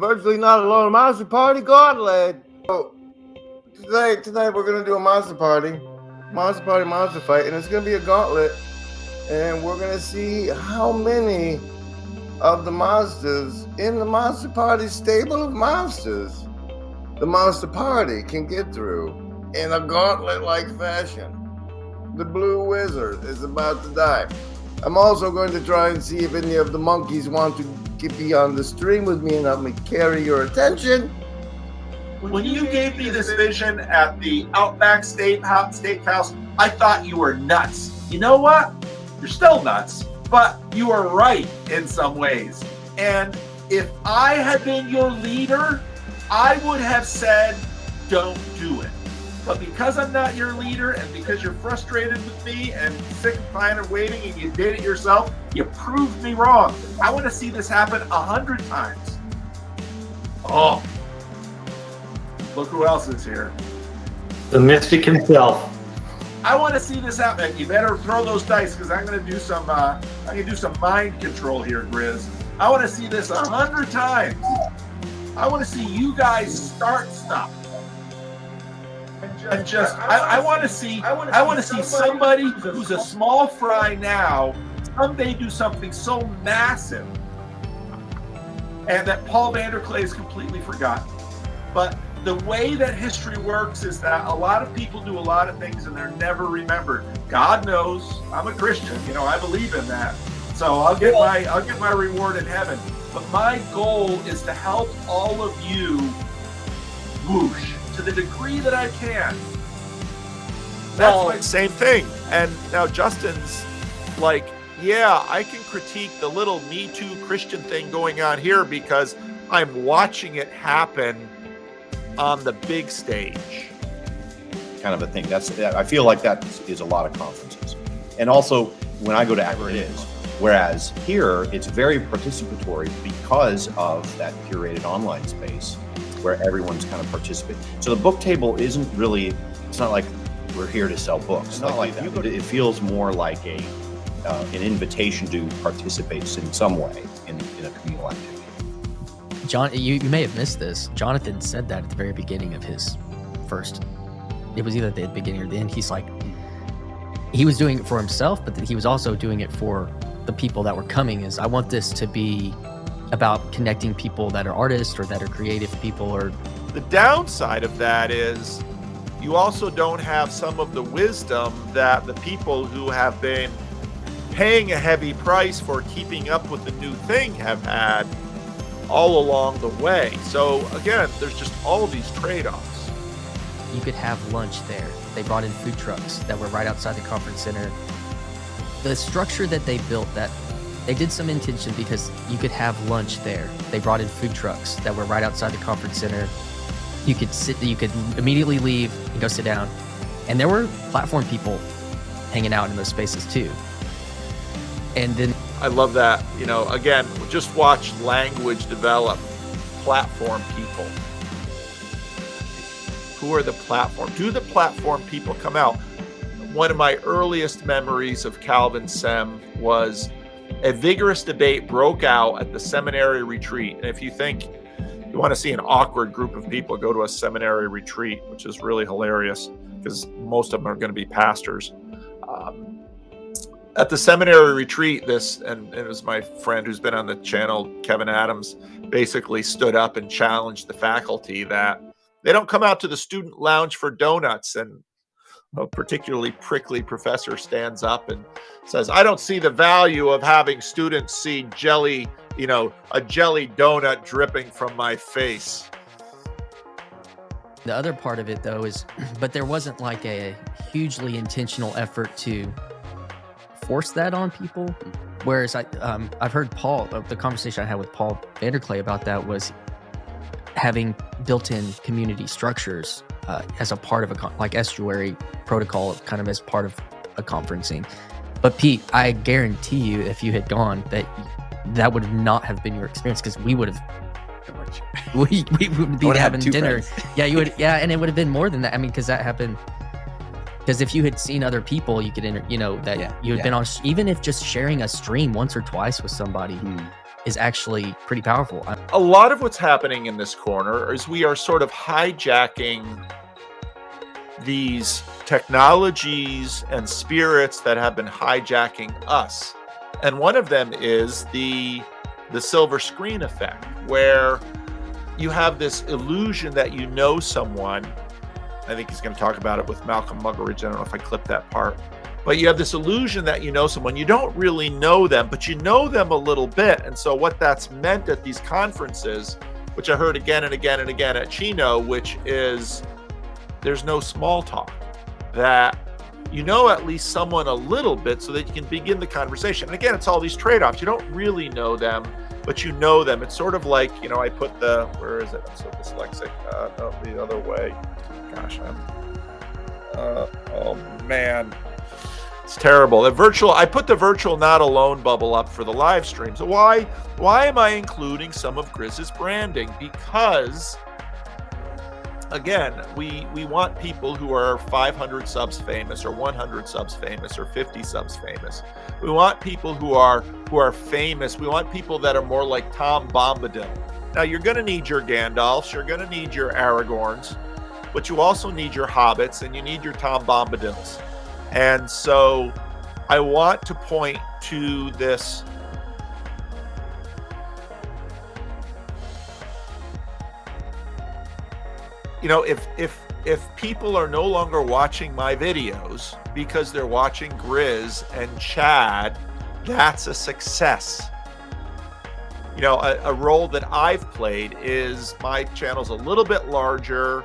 Virtually Not Alone Monster Party Gauntlet. So tonight we're gonna do a monster party, monster fight, and it's gonna be a gauntlet, and we're gonna see how many of the monsters in the Monster Party stable of monsters the Monster Party can get through in a gauntlet-like fashion. The Blue Wizard is about to die. I'm also going to try and see if any of the monkeys want to be on the stream with me and help me carry your attention. When you gave me this vision at the Outback Steakhouse, I thought you were nuts. You know what? You're still nuts, but you are right in some ways. And if I had been your leader, I would have said, don't do it. But because I'm not your leader and because you're frustrated with me and sick and tired of waiting and you did it yourself, you proved me wrong. I want to see this happen 100 times. Oh, look who else is here. The mystic himself. I want to see this happen. You better throw those dice because I'm going to do some mind control here, Grizz. I want to see this 100 times. I want to see you guys start stuff. And just I want to see somebody who's a small fry now someday do something so massive and that Paul Vanderklay is completely forgotten. But the way that history works is that a lot of people do a lot of things and they're never remembered. God knows I'm a Christian, I believe in that. So I'll get my reward in heaven. But my goal is to help all of you whoosh to the degree that I can. Well, same thing. And now Justin's like, yeah, I can critique the little Me Too Christian thing going on here because I'm watching it happen on the big stage. Kind of a thing. I feel like that is a lot of conferences. And also when I go to where it is. Whereas here it's very participatory because of that curated online space where everyone's kind of participating. So the book table isn't really, it's not like we're here to sell books. It's not like that. It feels more like an invitation to participate in some way in a communal activity. John, you may have missed this. Jonathan said that at the very beginning of his first, it was either at the beginning or the end. He's like, he was doing it for himself, but he was also doing it for the people that were coming. I want this to be about connecting people that are artists or that are creative people. Or the downside of that is you also don't have some of the wisdom that the people who have been paying a heavy price for keeping up with the new thing have had all along the way. So again, there's just all of these trade-offs. You could have lunch there. They brought in food trucks that were right outside the conference center. The structure that they built, that they did some intention because you could have lunch there. They brought in food trucks that were right outside the conference center. You could immediately leave and go sit down. And there were platform people hanging out in those spaces too. And then I love that. Again, just watch language develop. Platform people. Who are the platform? Do the platform people come out? One of my earliest memories of Calvin Sem was a vigorous debate broke out at the seminary retreat. And if you think you want to see an awkward group of people, go to a seminary retreat, which is really hilarious because most of them are going to be pastors. At the seminary retreat, and it was my friend who's been on the channel, Kevin Adams, basically stood up and challenged the faculty that they don't come out to the student lounge for donuts. And a particularly prickly professor stands up and says, I don't see the value of having students see jelly, a jelly donut dripping from my face. the other part of it though is, but there wasn't like a hugely intentional effort to force that on people. Whereas I've heard Paul, the conversation I had with Paul Vanderklay about that was having built-in community structures as a part of like estuary protocol, kind of as part of a conferencing. But Pete, I guarantee you, if you had gone, that would not have been your experience, because we would have. We would be having dinner. Yeah, you would. Yeah, and it would have been more than that. I mean, because that happened. Because if you had seen other people, you could, you had been on, even if just sharing a stream once or twice with somebody, is actually pretty powerful. A lot of what's happening in this corner is we are sort of hijacking these technologies and spirits that have been hijacking us. And one of them is the silver screen effect, where you have this illusion that you know someone. I think he's going to talk about it with Malcolm Muggeridge. I don't know if I clipped that part. But you have this illusion that you know someone. You don't really know them, but you know them a little bit. And so what that's meant at these conferences, which I heard again and again and again at Chino, which is there's no small talk. That you know at least someone a little bit so that you can begin the conversation. And again, it's all these trade-offs. You don't really know them, but you know them. It's sort of like, you know, I put where is it? I'm so dyslexic. No, the other way. Gosh, oh man. It's terrible. I put the virtual not alone bubble up for the live stream. So why am I including some of Grizz's branding? Because again, we want people who are 500 subs famous, or 100 subs famous, or 50 subs famous. We want people who are famous. We want people that are more like Tom Bombadil. Now you're going to need your Gandalfs, you're going to need your Aragorns, but you also need your Hobbits and you need your Tom Bombadils. And so I want to point to this. You know, if people are no longer watching my videos because they're watching Grizz and Chad, that's a success. You know, a role that I've played is my channel's a little bit larger.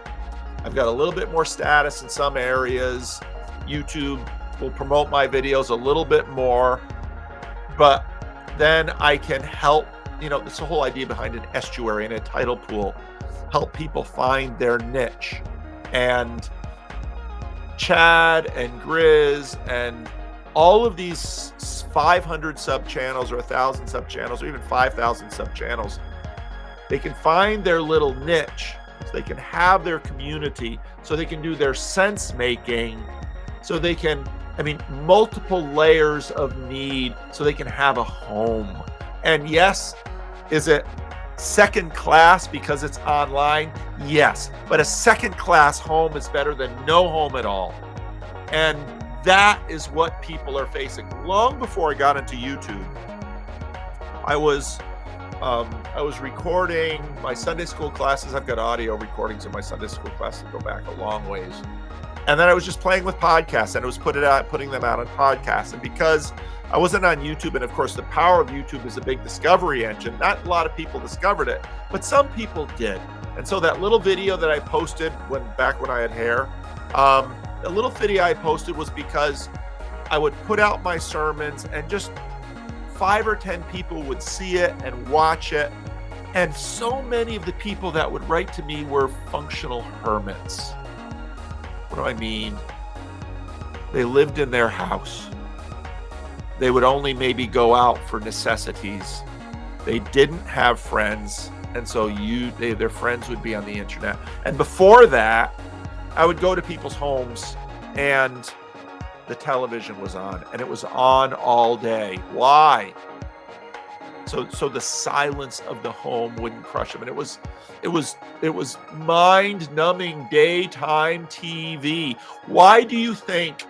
I've got a little bit more status in some areas. YouTube will promote my videos a little bit more, but then I can help, you know, it's the whole idea behind an estuary and a tidal pool, help people find their niche. And Chad and Grizz and all of these 500 sub channels or 1,000 sub channels or even 5,000 sub channels, they can find their little niche, so they can have their community, so they can do their sense making, so they can, I mean, multiple layers of need, so they can have a home. And yes, is it second class because it's online? Yes, but a second class home is better than no home at all. And that is what people are facing. Long before I got into YouTube, I was recording my Sunday school classes. I've got audio recordings of my Sunday school classes that go back a long ways. And then I was just playing with podcasts, and I was putting them out on podcasts. And because I wasn't on YouTube, and of course the power of YouTube is a big discovery engine, not a lot of people discovered it, but some people did. And so that little video that I posted back when I had hair, the little video I posted was because I would put out my sermons and just 5 or 10 people would see it and watch it. And so many of the people that would write to me were functional hermits. What do I mean? They lived in their house. They would only maybe go out for necessities. They didn't have friends, and so their friends would be on the internet. And before that, I would go to people's homes and the television was on, and it was on all day. Why? So the silence of the home wouldn't crush them. And it was mind-numbing daytime TV. Why do you think,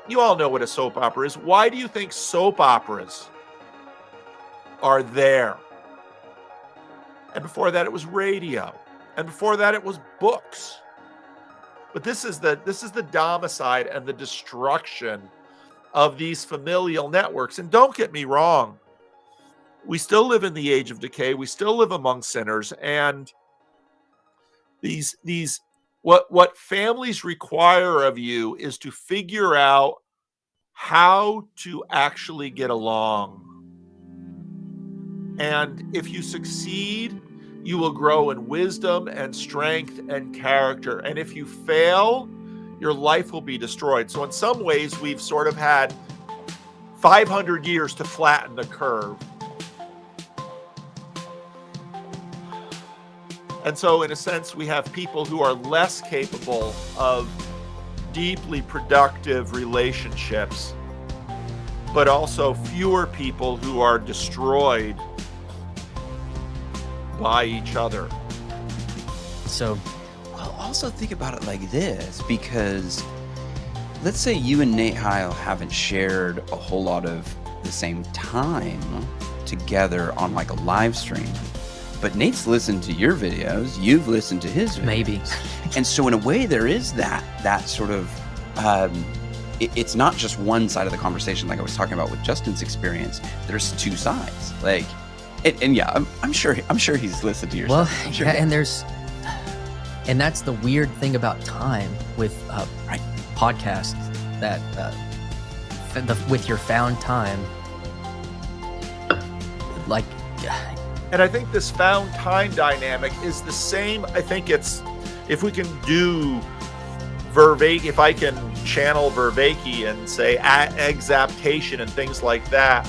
you all know what a soap opera is, why do you think soap operas are there? And before that, it was radio. And before that, it was books. But this is the domicide and the destruction of these familial networks. And don't get me wrong, we still live in the age of decay. We still live among sinners. And what families require of you is to figure out how to actually get along. And if you succeed, you will grow in wisdom and strength and character. And if you fail, your life will be destroyed. So in some ways, we've sort of had 500 years to flatten the curve. And so in a sense, we have people who are less capable of deeply productive relationships, but also fewer people who are destroyed by each other. So Well, also think about it like this, because let's say you and Nate Heil haven't shared a whole lot of the same time together on like a live stream, but Nate's listened to your videos, you've listened to his videos. maybe. And so in a way there is that sort of it's not just one side of the conversation like I was talking about with Justin's experience. There's two sides. Like and yeah, I'm sure he's listened to your Well, stuff. I'm sure yeah, he and has. that's the weird thing about time with Right. podcasts, that with your found time, like, And I think this found time dynamic is the same. I think it's, if we can do Vervaeke, if I can channel Vervaeke and say exaptation and things like that,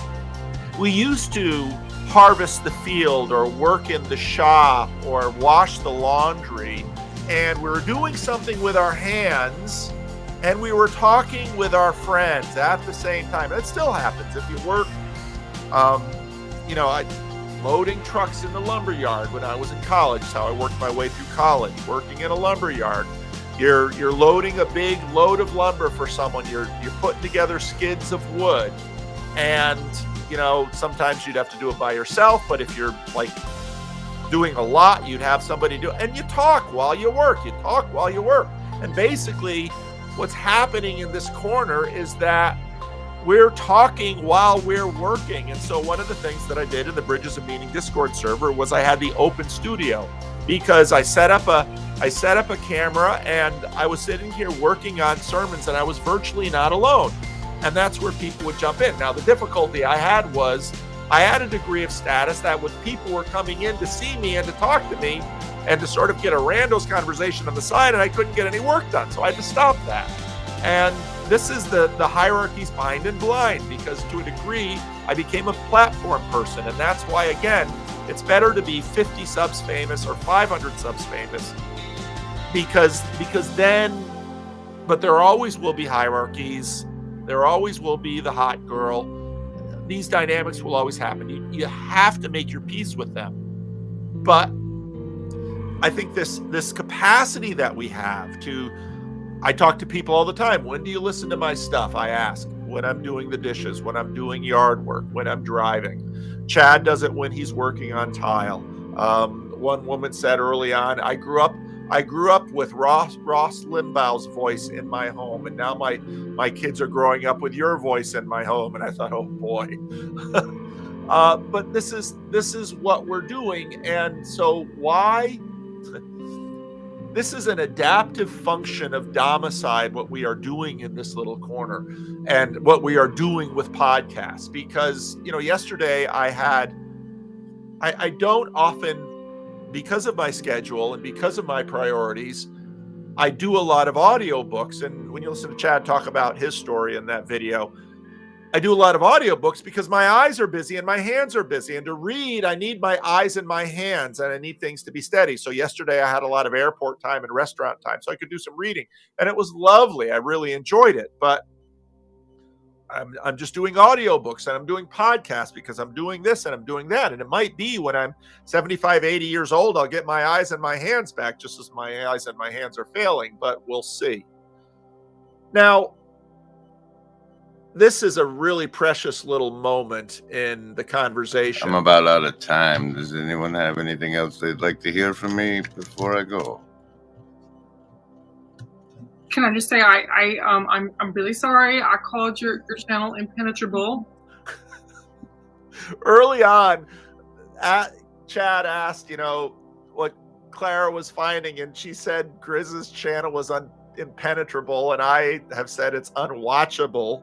we used to harvest the field or work in the shop or wash the laundry, and we were doing something with our hands and we were talking with our friends at the same time. It still happens if you work, loading trucks in the lumber yard when I was in college. That's how I worked my way through college, working in a lumber yard. You're loading a big load of lumber for someone. You're putting together skids of wood, and sometimes you'd have to do it by yourself. But if you're like doing a lot, you'd have somebody do it, and you talk while you work. And basically, what's happening in this corner is that we're talking while we're working. And so one of the things that I did in the Bridges of Meaning Discord server was I had the open studio, because I set up a camera and I was sitting here working on sermons, and I was virtually not alone. And that's where people would jump in. Now, the difficulty I had was I had a degree of status that when people were coming in to see me and to talk to me and to sort of get a randos conversation on the side, and I couldn't get any work done. So I had to stop that. And this is the hierarchy's bind and blind, because to a degree, I became a platform person. And that's why, again, it's better to be 50 subs famous or 500 subs famous, because then, but there always will be hierarchies. There always will be the hot girl. These dynamics will always happen. You have to make your peace with them. But I think this capacity that we have to, I talk to people all the time. When do you listen to my stuff? I ask. When I'm doing the dishes, when I'm doing yard work, when I'm driving. Chad does it when he's working on tile. One woman said early on, I grew up with Ross Limbaugh's voice in my home, and now my kids are growing up with your voice in my home. And I thought, oh boy. But this is what we're doing. And so why? This is an adaptive function of domicide, what we are doing in this little corner and what we are doing with podcasts. Because, yesterday I don't often, because of my schedule and because of my priorities, I do a lot of audiobooks. And when you listen to Chad talk about his story in that video, I do a lot of audiobooks because my eyes are busy and my hands are busy. And to read, I need my eyes and my hands, and I need things to be steady. So yesterday I had a lot of airport time and restaurant time, so I could do some reading. And it was lovely. I really enjoyed it. But I'm just doing audiobooks and I'm doing podcasts because I'm doing this and I'm doing that. And it might be when I'm 75, 80 years old, I'll get my eyes and my hands back, just as my eyes and my hands are failing, but we'll see. Now, this is a really precious little moment in the conversation. I'm about out of time. Does anyone have anything else they'd like to hear from me before I go? Can I just say I'm really sorry. I called your channel impenetrable. Early on, Chad asked, what Clara was finding, and she said Grizz's channel was impenetrable, and I have said it's unwatchable.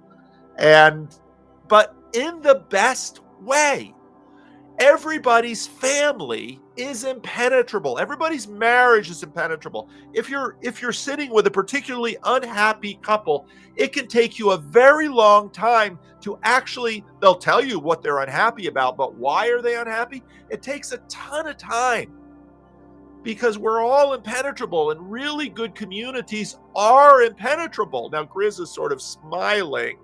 But in the best way. Everybody's family is impenetrable. Everybody's marriage is impenetrable. If you're sitting with a particularly unhappy couple, it can take you a very long time to actually, they'll tell you what they're unhappy about, but why are they unhappy? It takes a ton of time because we're all impenetrable, and really good communities are impenetrable. Now, Grizz is sort of smiling,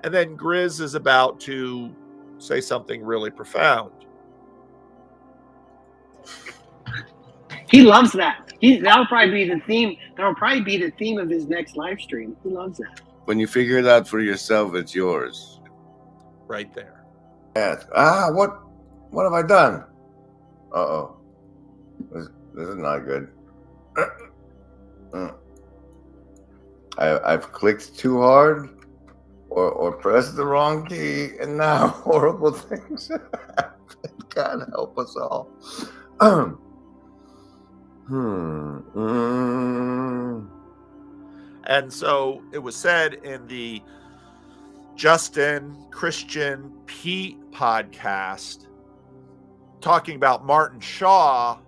and then Grizz is about to say something really profound. He loves that. That'll probably be the theme. That'll probably be the theme of his next live stream. He loves that. When you figure it out for yourself, it's yours. Right there. Yes. What have I done? Uh-oh. This is not good. I've clicked too hard or pressed the wrong key, and now horrible things happen. God help us all. And so it was said in the Justin, Christian, Pete podcast, talking about Martin Shaw,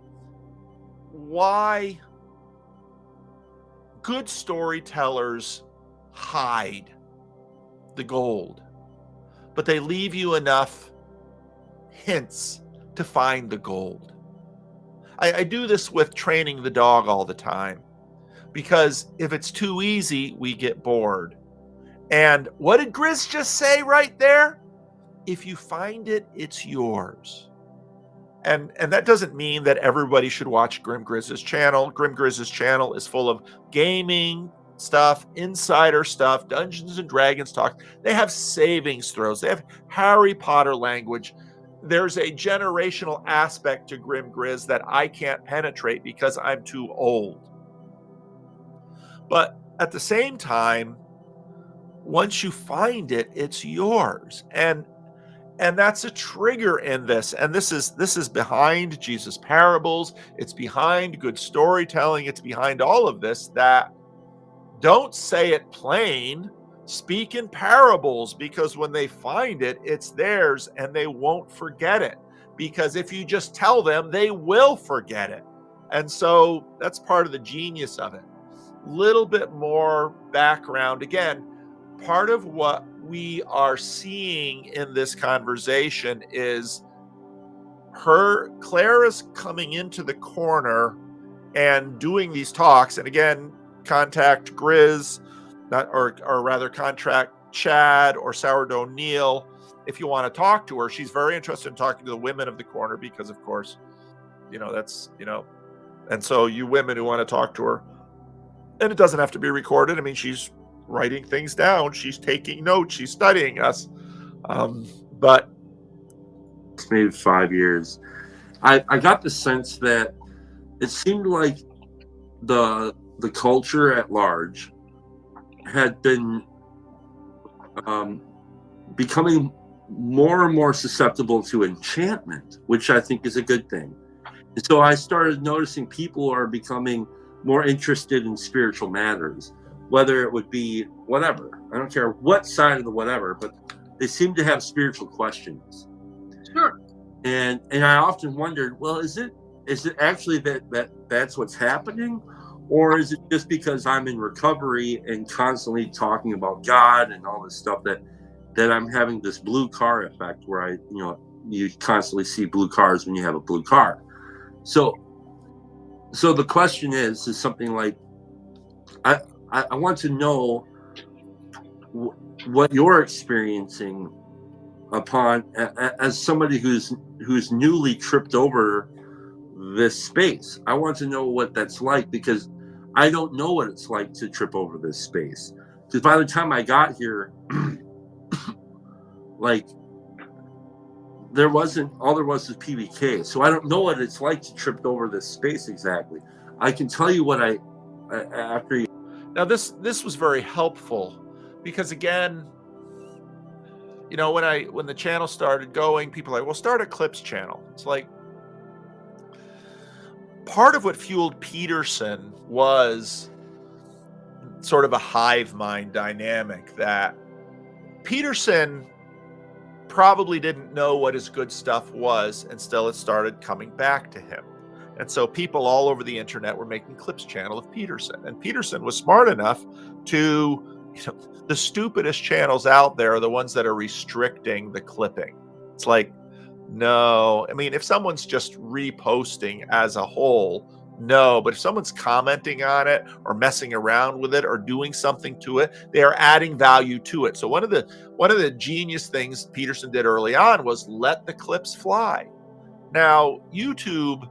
why good storytellers hide the gold, but they leave you enough hints to find the gold. I do this with training the dog all the time, because if it's too easy, we get bored. And what did Grizz just say right there? If you find it, it's yours. And that doesn't mean that everybody should watch Grim Grizz's channel. Grim Grizz's channel is full of gaming stuff, insider stuff, Dungeons and Dragons talk. They have savings throws. They have Harry Potter language. There's a generational aspect to Grim Grizz that I can't penetrate because I'm too old. But at the same time, once you find it, it's yours. And that's a trigger in this. And this is behind Jesus' parables. It's behind good storytelling. It's behind all of this, that don't say it plain. Speak in parables, because when they find it, it's theirs and they won't forget it. Because if you just tell them, they will forget it. And so that's part of the genius of it. Little bit more background. Again, part of what we are seeing in this conversation is Clara's coming into the corner and doing these talks. And again, contact Grizz, or rather contact Chad or Sourdough Neil if you want to talk to her. She's very interested in talking to the women of the corner, because of course, that's, and so you women who want to talk to her, and it doesn't have to be recorded. I mean, she's writing things down. She's taking notes. She's studying us. But maybe 5 years, I got the sense that it seemed like the culture at large had been becoming more and more susceptible to enchantment, which I think is a good thing. And so I started noticing people are becoming more interested in spiritual matters, whether it would be whatever. I don't care what side of the whatever, but they seem to have spiritual questions. Sure. And I often wondered, well, is it actually that's what's happening? Or is it just because I'm in recovery and constantly talking about God and all this stuff that I'm having this blue car effect where you constantly see blue cars when you have a blue car. So the question is something like, I want to know what you're experiencing upon as somebody who's newly tripped over this space. I want to know what that's like, because I don't know what it's like to trip over this space. Because by the time I got here, like, there was PBK. So I don't know what it's like to trip over this space exactly. I can tell you what after you. Now this was very helpful, because again, when the channel started going, people are like, well, start a clips channel. It's like, part of what fueled Peterson was sort of a hive mind dynamic, that Peterson probably didn't know what his good stuff was, and still it started coming back to him. And so people all over the internet were making clips channel of Peterson. And Peterson was smart enough to, the stupidest channels out there are the ones that are restricting the clipping. It's like, no, I mean, if someone's just reposting as a whole, no, but if someone's commenting on it or messing around with it or doing something to it, they are adding value to it. So one of the genius things Peterson did early on was let the clips fly. Now, YouTube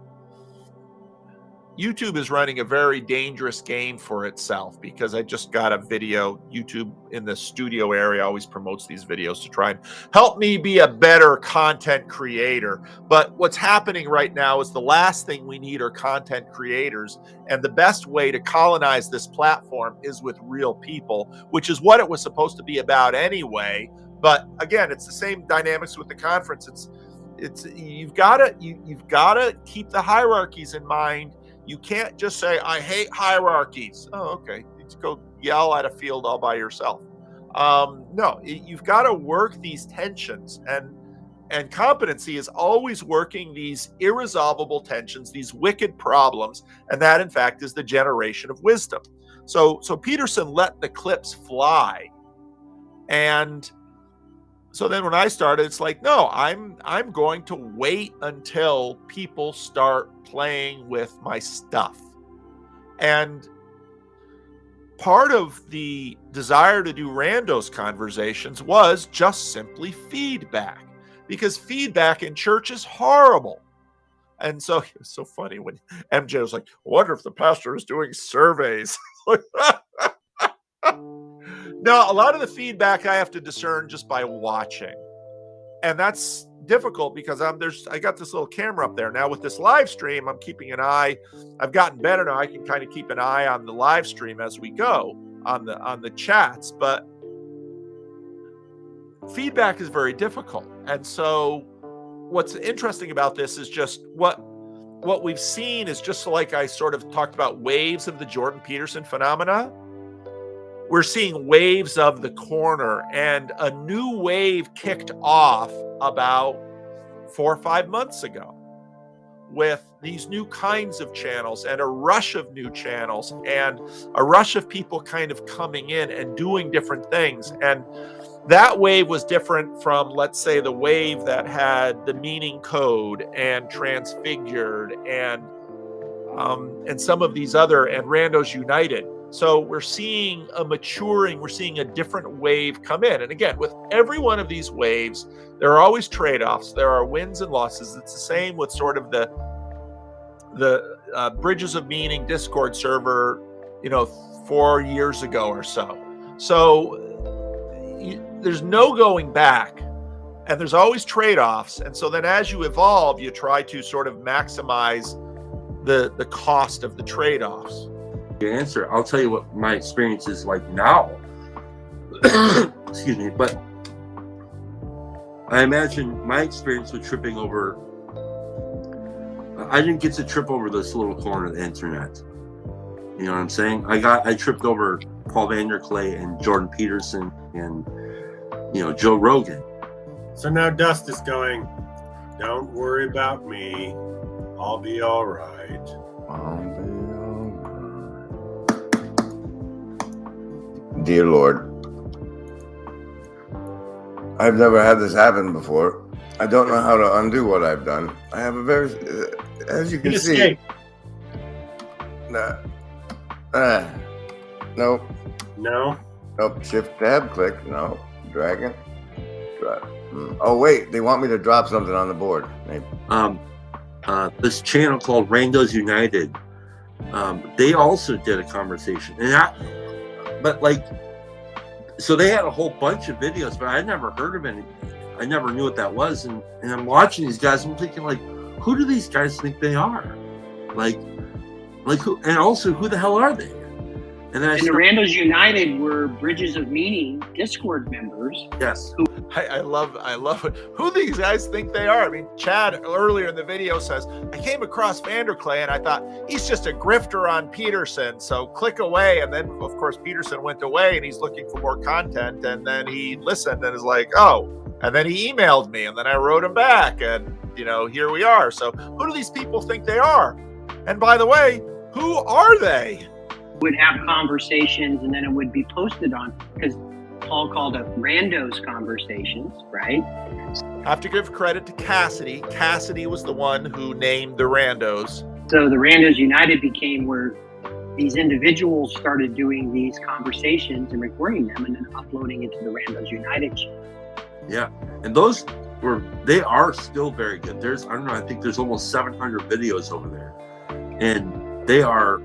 YouTube is running a very dangerous game for itself, because I just got a video. YouTube in the studio area always promotes these videos to try and help me be a better content creator. But what's happening right now is the last thing we need are content creators. And the best way to colonize this platform is with real people, which is what it was supposed to be about anyway. But again, it's the same dynamics with the conference. You've got to keep the hierarchies in mind. You can't just say, I hate hierarchies. Oh, okay. Let's go yell at a field all by yourself. No, you've got to work these tensions, and competency is always working these irresolvable tensions, these wicked problems, and that in fact is the generation of wisdom. So Peterson let the clips fly. And so then when I started, it's like, no, I'm going to wait until people start playing with my stuff. And part of the desire to do randos conversations was just simply feedback, because feedback in church is horrible. And so it's so funny when MJ was like, I wonder if the pastor is doing surveys. No, a lot of the feedback I have to discern just by watching. And that's difficult because I got this little camera up there. Now with this live stream, I'm keeping an eye. I've gotten better now. I can kind of keep an eye on the live stream as we go on the chats, but feedback is very difficult. And so what's interesting about this is just what we've seen is just like I sort of talked about waves of the Jordan Peterson phenomena. We're seeing waves of the corner, and a new wave kicked off about 4 or 5 months ago with these new kinds of channels and a rush of new channels and a rush of people kind of coming in and doing different things. And that wave was different from, let's say, the wave that had the meaning code and Transfigured and some of these other, and Randos United. So we're seeing a maturing, we're seeing a different wave come in. And again, with every one of these waves, there are always trade-offs. There are wins and losses. It's the same with sort of the Bridges of Meaning Discord server, 4 years ago or so. So there's no going back, and there's always trade-offs. And so then as you evolve, you try to sort of maximize the cost of the trade-offs. Answer. I'll tell you what my experience is like now. Excuse me, but I imagine my experience with tripping over. I didn't get to trip over this little corner of the internet. You know what I'm saying? I tripped over Paul Vanderklay and Jordan Peterson and Joe Rogan. So now Dust is going, don't worry about me. I'll be all right. Dear Lord, I've never had this happen before. I don't know how to undo what I've done. I have a very, as you can see. Nope. No. Nope. Shift tab, click. No. Drag it. Drop. Oh wait, they want me to drop something on the board. Maybe. This channel called Randos United. They also did a conversation, so they had a whole bunch of videos, but I never heard of any. I never knew what that was, and I'm watching these guys. I'm thinking, who do these guys think they are? Who? And also, who the hell are they? And then the Randos United were Bridges of Meaning Discord members. Yes. I love it. Who these guys think they are. I mean, Chad earlier in the video says, I came across Vanderklay and I thought he's just a grifter on Peterson. So click away. And then of course, Peterson went away and he's looking for more content. And then he listened and is like, oh, and then he emailed me and then I wrote him back and here we are. So who do these people think they are? And by the way, who are they? Would have conversations and then it would be posted on, because Paul called it Randos Conversations, right? I have to give credit to Cassidy. Cassidy was the one who named the Randos. So the Randos United became where these individuals started doing these conversations and recording them and then uploading it to the Randos United channel. Yeah, and they are still very good. I think there's almost 700 videos over there. And They are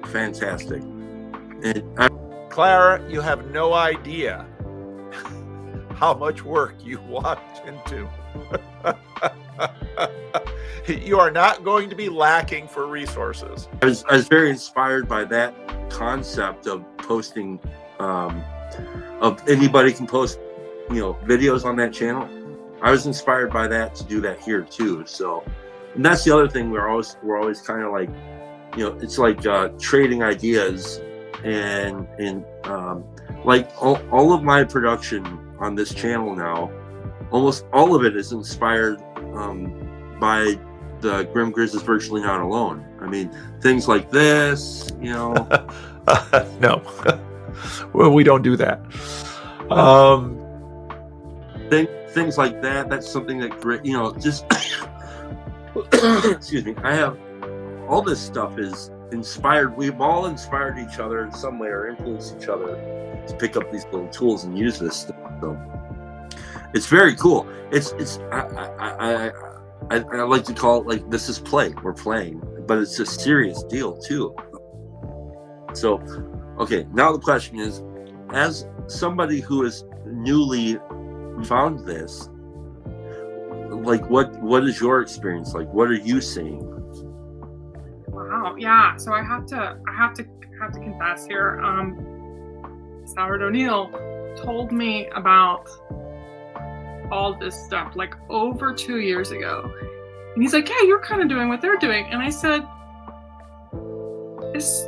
fantastic. And Clara, you have no idea how much work you walked into. You are not going to be lacking for resources. I was very inspired by that concept of posting, of anybody can post, videos on that channel. I was inspired by that to do that here too. So, and that's the other thing we're always kind of like, it's like trading ideas, and like all of my production on this channel now, almost all of it is inspired by the Grim Grizz is Virtually Not Alone. I mean, things like this, No. Well, we don't do that. Things like that. That's something that, just excuse me. I have all this stuff is inspired. We've all inspired each other in some way, or influenced each other to pick up these little tools and use this stuff. So it's very cool. I like to call it like, this is play. We're playing, but it's a serious deal too. So, okay, now the question is, as somebody who has newly found this, like, what is your experience like? What are you seeing? Wow, yeah. So I have to confess here. Howard O'Neill told me about all this stuff like over 2 years ago, and he's like, "Yeah, you're kind of doing what they're doing," and I said, "This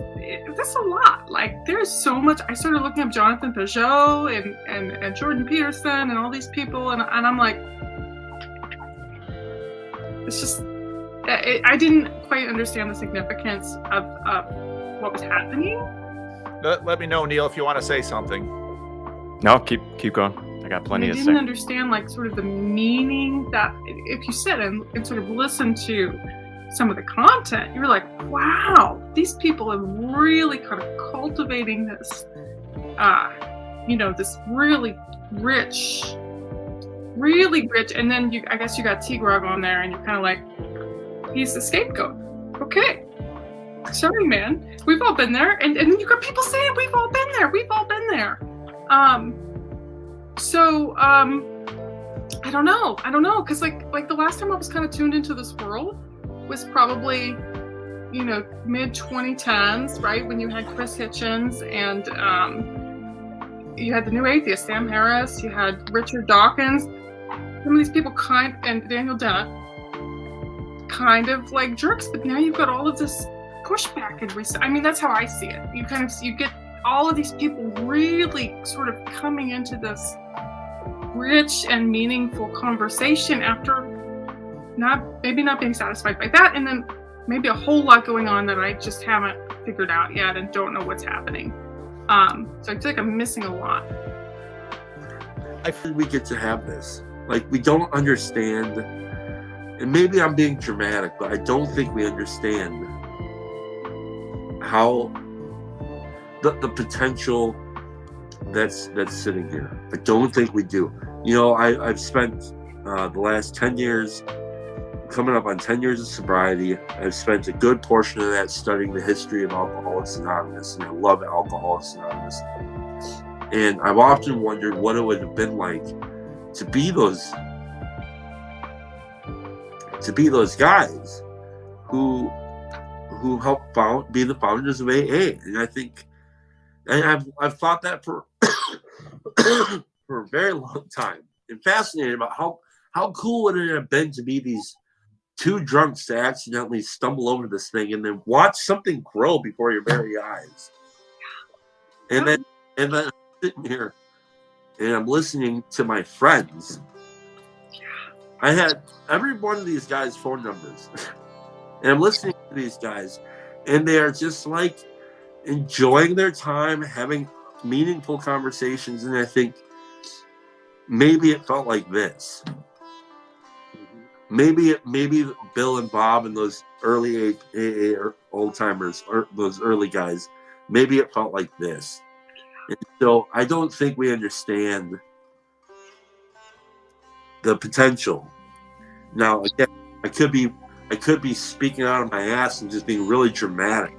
a lot. Like, there's so much." I started looking up Jonathan Peugeot and Jordan Peterson and all these people, and I'm like, it's just, I didn't quite understand the significance of what was happening. Let me know, Neil, if you want to say something. No, keep going. I got plenty to say. I didn't understand, like, sort of the meaning that if you sit and sort of listen to some of the content, you're like, wow, these people are really kind of cultivating this, this really rich, and then I guess you got T-Grog on there, and you're kind of like, he's the scapegoat. Okay, sorry, man, we've all been there, and then you got people saying we've all been there. So I don't know, because like the last time I was kind of tuned into this world was probably, mid 2010s, right, when you had Chris Hitchens and you had the New Atheist, Sam Harris, you had Richard Dawkins, some of these people and Daniel Dennett, kind of like jerks, but now you've got all of this pushback and I mean, that's how I see it. You get all of these people really sort of coming into this rich and meaningful conversation after maybe not being satisfied by that, and then maybe a whole lot going on that I just haven't figured out yet and don't know what's happening. So I feel like I'm missing a lot. I feel we get to have this. Like, we don't understand, and maybe I'm being dramatic, but I don't think we understand how the potential that's sitting here. I don't think we do. I've spent the last 10 years, coming up on 10 years of sobriety. I've spent a good portion of that studying the history of Alcoholics Anonymous, and I love Alcoholics Anonymous. And I've often wondered what it would have been like to be those guys who helped be the founders of AA. And I think, and I've thought that for for a very long time, and fascinated about how cool would it have been to be these two drunks to accidentally stumble over this thing and then watch something grow before your very eyes. And then I'm sitting here and I'm listening to my friends. I had every one of these guys' phone numbers, and I'm listening to these guys, and they are just like enjoying their time, having meaningful conversations. And I think maybe it felt like this. Maybe Bill and Bob and those early AA old timers, or those early guys, maybe it felt like this. And so I don't think we understand the potential. Now, again, I could I could be speaking out of my ass and just being really dramatic.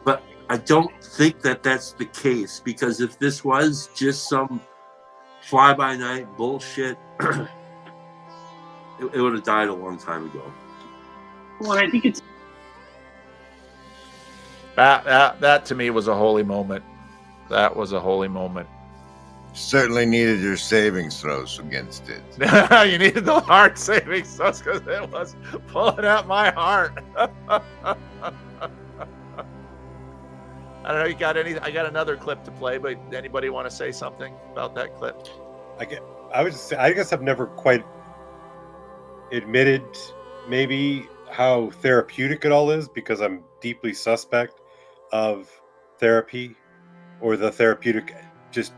But I don't think that that's the case, because if this was just some fly-by-night bullshit, it would have died a long time ago. Well, I think it's That to me was a holy moment. That was a holy moment. Certainly needed your savings throws against it. You needed the hard savings throws because it was pulling out my heart. I don't know. You got any? I got another clip to play, but anybody want to say something about that clip? I guess I've never quite admitted maybe how therapeutic it all is, because I'm deeply suspect of therapy or the therapeutic, just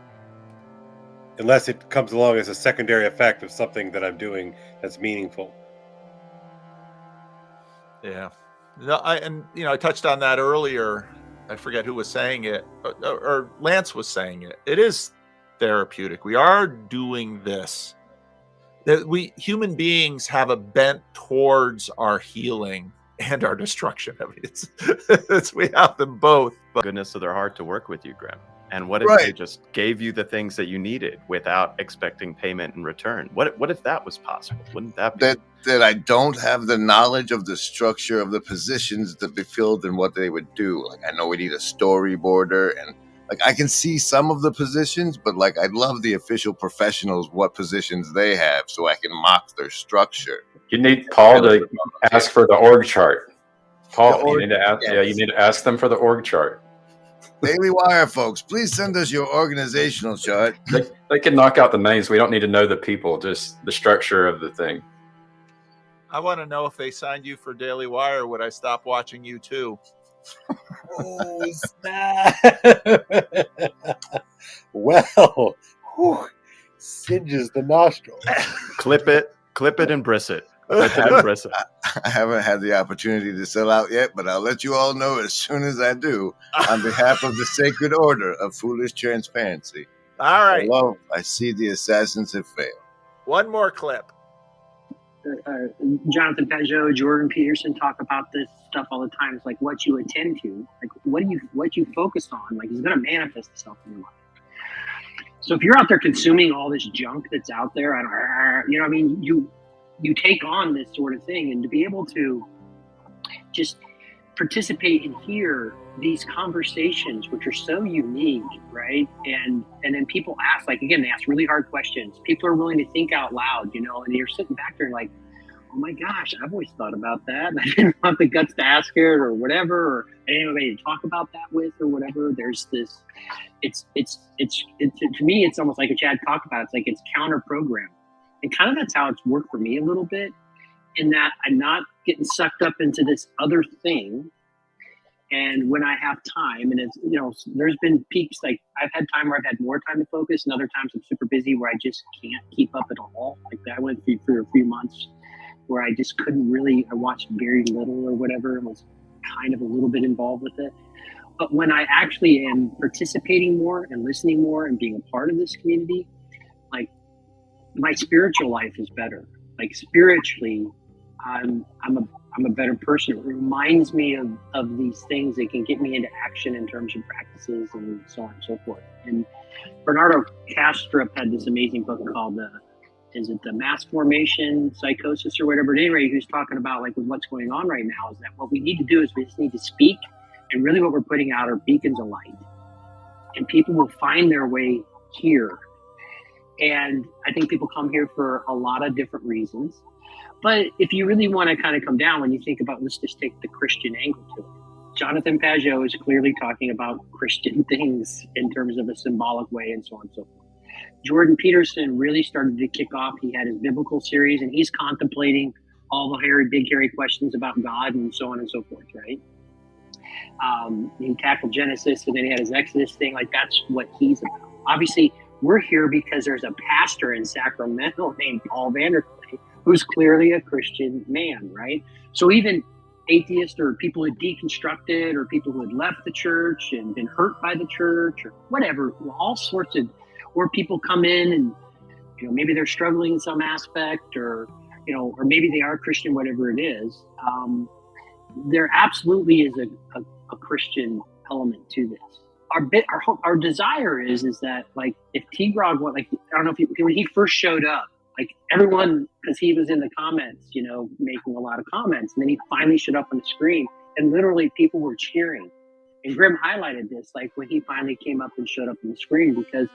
unless it comes along as a secondary effect of something that I'm doing that's meaningful. Yeah. No, I touched on that earlier. I forget who was saying it, or Lance was saying it. It is therapeutic. We are doing this. That we human beings have a bent towards our healing and our destruction. I mean, it's we have them both. But Goodness of their heart to work with you, Graham. And what if they just gave you the things that you needed without expecting payment in return? What if that was possible? Wouldn't that be? That I don't have the knowledge of the structure of the positions that be filled and what they would do. Like, I know we need a storyboarder, and like I can see some of the positions, but like I'd love the official professionals, what positions they have, so I can mock their structure. You need Paul to ask for the org chart. Paul, you need to ask. Yes. Yeah, you need to ask them for the org chart. Daily Wire folks, please send us your organizational chart. They can knock out the names. We don't need to know the people, just the structure of the thing. I want to know if they signed you for Daily Wire, would I stop watching you too? Oh, snap. Well, whew, singes the nostril. Clip it and briss it. Clip it and briss it. I haven't had the opportunity to sell out yet, but I'll let you all know as soon as I do, on behalf of the Sacred Order of Foolish Transparency. All right. Hello, I see the assassins have failed. One more clip. Jonathan Peugeot, Jordan Peterson talk about this stuff all the time. It's like what you attend to, like what you focus on, like is going to manifest itself in your life. So if you're out there consuming all this junk that's out there, I mean, you take on this sort of thing, and to be able to just participate and hear these conversations, which are so unique, right? And then people ask, like, again, they ask really hard questions. People are willing to think out loud, and you're sitting back there like, oh my gosh, I've always thought about that. I didn't have the guts to ask it or whatever, or anybody to talk about that with or whatever. There's this, it's to me, it's almost like a Chad talked about. It's like it's counter-programmed. And kind of that's how it's worked for me a little bit, in that I'm not getting sucked up into this other thing. And when I have time, and it's, there's been peaks, like I've had time where I've had more time to focus, and other times I'm super busy where I just can't keep up at all. Like I went through for a few months where I just couldn't really, I watched very little or whatever, and was kind of a little bit involved with it. But when I actually am participating more and listening more and being a part of this community, like my spiritual life is better. Like spiritually, I'm a better person. It reminds me of these things that can get me into action in terms of practices and so on and so forth. And Bernardo Kastrup had this amazing book called is it the Mass Formation Psychosis or whatever? But anyway, he was talking about like with what's going on right now is that what we need to do is we just need to speak, and really what we're putting out are beacons of light, and people will find their way here. And I think people come here for a lot of different reasons. But if you really want to kind of come down, when you think about, let's just take the Christian angle to it. Jonathan Peugeot is clearly talking about Christian things in terms of a symbolic way and so on and so forth. Jordan Peterson really started to kick off. He had his biblical series, and he's contemplating all the big, hairy questions about God and so on and so forth, right? He tackled Genesis, and then he had his Exodus thing. Like, that's what he's about. Obviously, we're here because there's a pastor in Sacramento named Paul Vanderklay, who's clearly a Christian man, right? So even atheists or people who deconstructed or people who had left the church and been hurt by the church or whatever, all sorts of, or people come in and, maybe they're struggling in some aspect or you know, or maybe they are Christian, whatever it is. There absolutely is a Christian element to this. Our desire is that, like, if T-Grog, like, I don't know if when he first showed up, like, everyone, because he was in the comments, you know, making a lot of comments, and then he finally showed up on the screen, and literally people were cheering. And Grim highlighted this, like, when he finally came up and showed up on the screen, because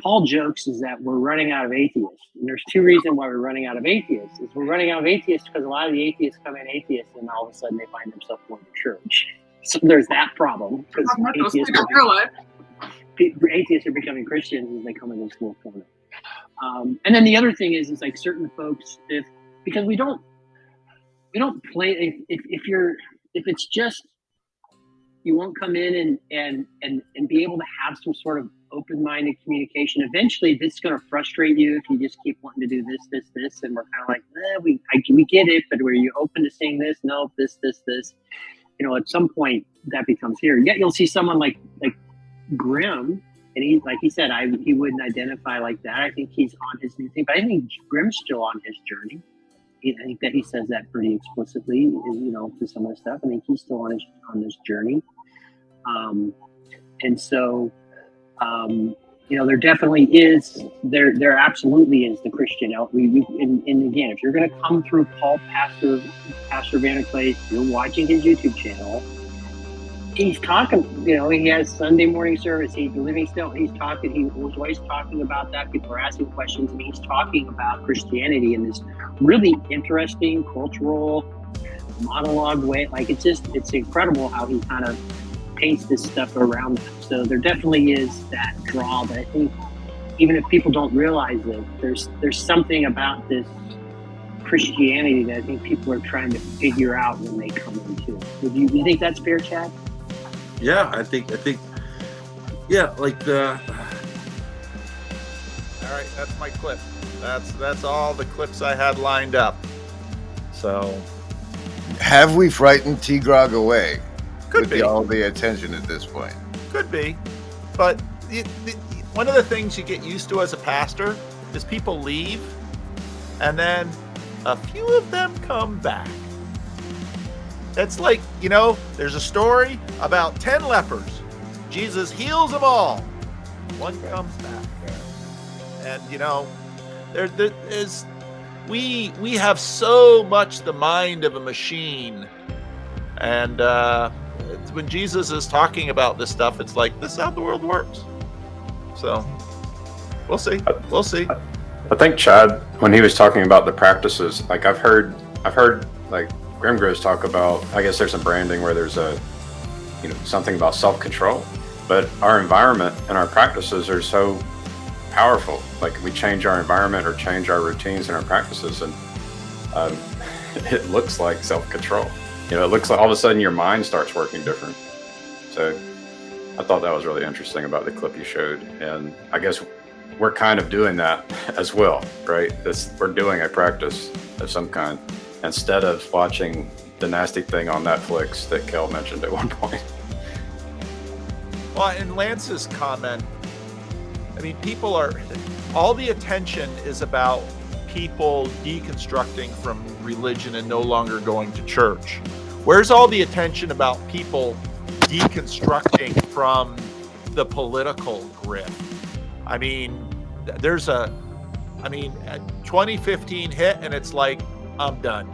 Paul jokes is that we're running out of atheists. And there's two reasons why we're running out of atheists. Is we're running out of atheists because a lot of the atheists come in atheists, and all of a sudden they find themselves going to church. So there's that problem, because atheists are becoming Christians as they come in this little corner. And then the other thing is like certain folks, because we don't play, if it's just, you won't come in and be able to have some sort of open-minded communication. Eventually this is going to frustrate you if you just keep wanting to do this, and we're kind of like, we get it, but were you open to seeing this? No, this. You know, at some point that becomes here. Yet you'll see someone like Grim, and he, like he said, he wouldn't identify like that. I think he's on his new thing, but I think Grim's still on his journey. I think that he says that pretty explicitly, you know, to some of the stuff. I think he's still on this journey. And so, you know, there definitely is, there absolutely is the Christian element. And again, if you're going to come through Paul, Pastor Vanderclay, you're watching his YouTube channel, he's talking, you know, he has Sunday morning service, he's living still, he's talking, he was always talking about that. People are asking questions, and he's talking about Christianity in this really interesting cultural monologue way. Like, it's incredible how he kind of paints this stuff around them. So there definitely is that draw that I think, even if people don't realize it, there's something about this Christianity that I think people are trying to figure out when they come into it. You think that's fair, Chad? Yeah, I think, yeah, like the. All right, that's my clip. That's all the clips I had lined up. So, have we frightened T-Grog away? Could be all the attention at this point. Could be, but one of the things you get used to as a pastor is people leave, and then a few of them come back. It's like, you know, there's a story about 10 lepers. Jesus heals them all. One comes back. And, you know, there is, we have so much the mind of a machine. And when Jesus is talking about this stuff, it's like, this is how the world works. So we'll see. We'll see. I think Chad, when he was talking about the practices, like I've heard like Grimgrows talk about, I guess there's some branding where there's something about self-control, but our environment and our practices are so powerful. Like, we change our environment or change our routines and our practices, and it looks like self-control. You know, it looks like all of a sudden your mind starts working different. So I thought that was really interesting about the clip you showed. And I guess we're kind of doing that as well, right? We're doing a practice of some kind instead of watching the nasty thing on Netflix that Kel mentioned at one point. Well, in Lance's comment, I mean, all the attention is about people deconstructing from religion and no longer going to church. Where's all the attention about people deconstructing from the political grip? I mean, a 2015 hit and it's like, I'm done.